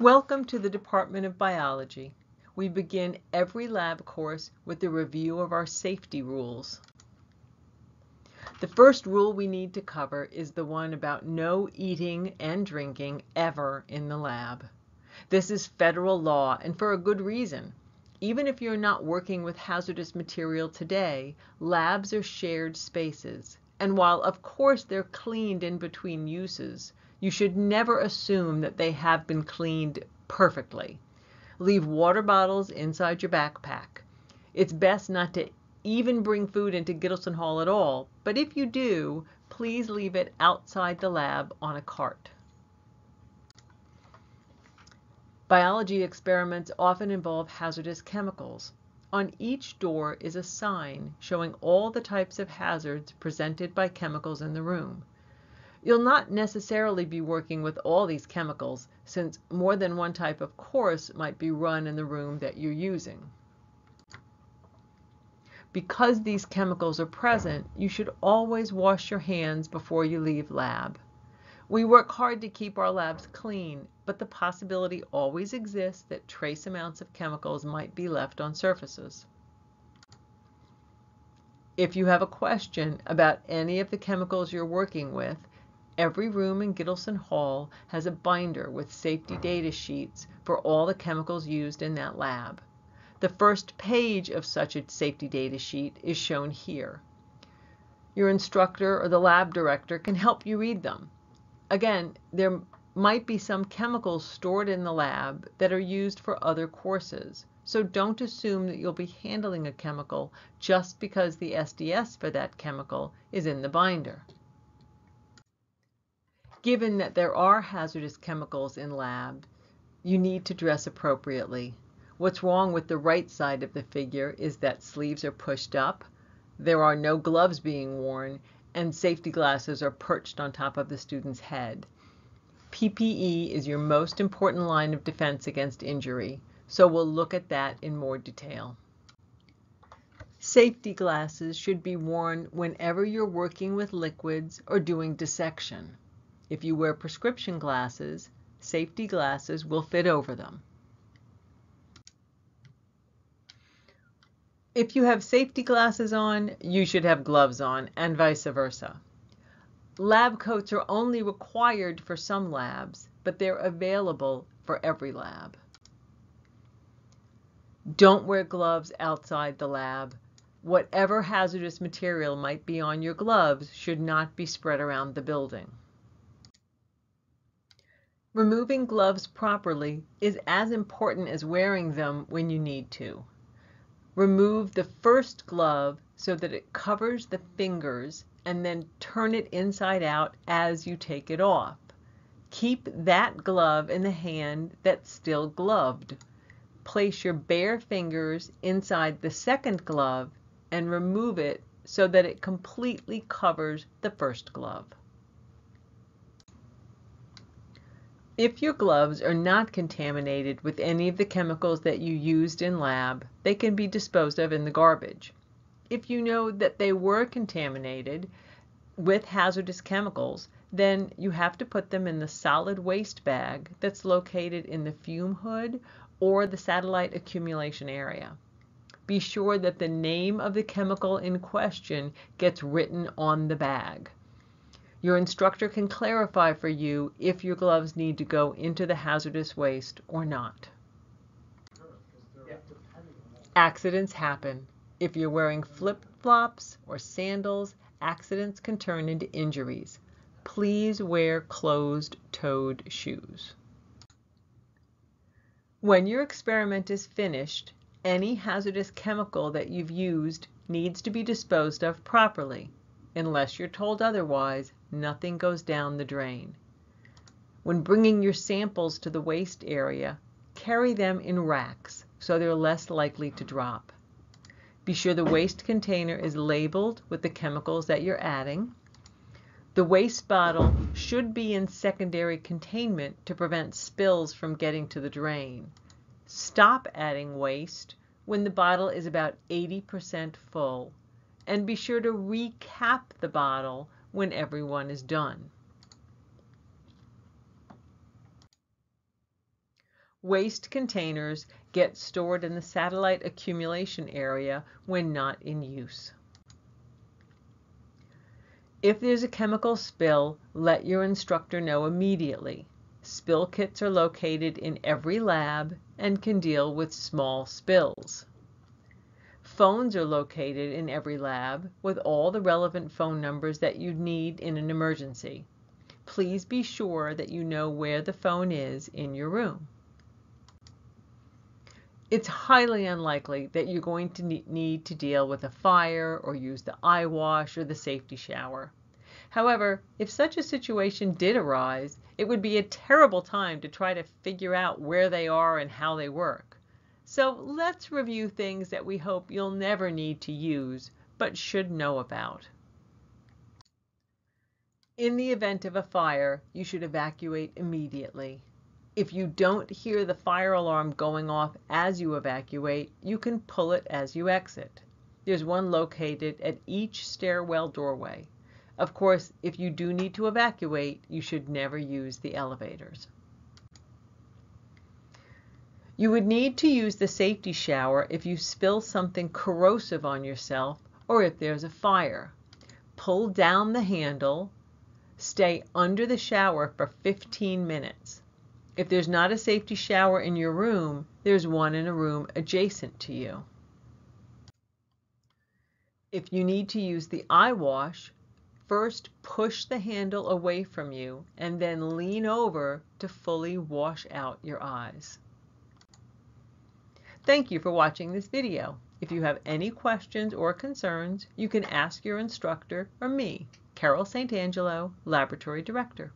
Welcome to the Department of Biology. We begin every lab course with a review of our safety rules. The first rule we need to cover is the one about no eating and drinking ever in the lab. This is federal law, and for a good reason. Even if you're not working with hazardous material today, labs are shared spaces. And while of course they're cleaned in between uses, you should never assume that they have been cleaned perfectly. Leave water bottles inside your backpack. It's best not to even bring food into Gittleson Hall at all, but if you do, please leave it outside the lab on a cart. Biology experiments often involve hazardous chemicals. On each door is a sign showing all the types of hazards presented by chemicals in the room. You'll not necessarily be working with all these chemicals, since more than one type of course might be run in the room that you're using. Because these chemicals are present, you should always wash your hands before you leave lab. We work hard to keep our labs clean, but the possibility always exists that trace amounts of chemicals might be left on surfaces. If you have a question about any of the chemicals you're working with, every room in Gittleson Hall has a binder with safety data sheets for all the chemicals used in that lab. The first page of such a safety data sheet is shown here. Your instructor or the lab director can help you read them. Again, there might be some chemicals stored in the lab that are used for other courses, so don't assume that you'll be handling a chemical just because the SDS for that chemical is in the binder. Given that there are hazardous chemicals in lab, you need to dress appropriately. What's wrong with the right side of the figure is that sleeves are pushed up, there are no gloves being worn, and safety glasses are perched on top of the student's head. PPE is your most important line of defense against injury, so we'll look at that in more detail. Safety glasses should be worn whenever you're working with liquids or doing dissection. If you wear prescription glasses, safety glasses will fit over them. If you have safety glasses on, you should have gloves on, and vice versa. Lab coats are only required for some labs, but they're available for every lab. Don't wear gloves outside the lab. Whatever hazardous material might be on your gloves should not be spread around the building. Removing gloves properly is as important as wearing them when you need to. Remove the first glove so that it covers the fingers and then turn it inside out as you take it off. Keep that glove in the hand that's still gloved. Place your bare fingers inside the second glove and remove it so that it completely covers the first glove. If your gloves are not contaminated with any of the chemicals that you used in lab, they can be disposed of in the garbage. If you know that they were contaminated with hazardous chemicals, then you have to put them in the solid waste bag that's located in the fume hood or the satellite accumulation area. Be sure that the name of the chemical in question gets written on the bag. Your instructor can clarify for you if your gloves need to go into the hazardous waste or not. Accidents happen. If you're wearing flip-flops or sandals, accidents can turn into injuries. Please wear closed-toed shoes. When your experiment is finished, any hazardous chemical that you've used needs to be disposed of properly. Unless you're told otherwise, nothing goes down the drain. When bringing your samples to the waste area, carry them in racks so they're less likely to drop. Be sure the waste container is labeled with the chemicals that you're adding. The waste bottle should be in secondary containment to prevent spills from getting to the drain. Stop adding waste when the bottle is about 80% full, and be sure to recap the bottle when everyone is done. Waste containers get stored in the satellite accumulation area when not in use. If there's a chemical spill, let your instructor know immediately. Spill kits are located in every lab and can deal with small spills. Phones are located in every lab with all the relevant phone numbers that you need in an emergency. Please be sure that you know where the phone is in your room. It's highly unlikely that you're going to need to deal with a fire or use the eye wash or the safety shower. However, if such a situation did arise, it would be a terrible time to try to figure out where they are and how they work. So let's review things that we hope you'll never need to use, but should know about. In the event of a fire, you should evacuate immediately. If you don't hear the fire alarm going off as you evacuate, you can pull it as you exit. There's one located at each stairwell doorway. Of course, if you do need to evacuate, you should never use the elevators. You would need to use the safety shower if you spill something corrosive on yourself or if there's a fire. Pull down the handle. Stay under the shower for 15 minutes. If there's not a safety shower in your room, there's one in a room adjacent to you. If you need to use the eye wash, first push the handle away from you and then lean over to fully wash out your eyes. Thank you for watching this video. If you have any questions or concerns, you can ask your instructor or me, Carol St. Angelo, Laboratory Director.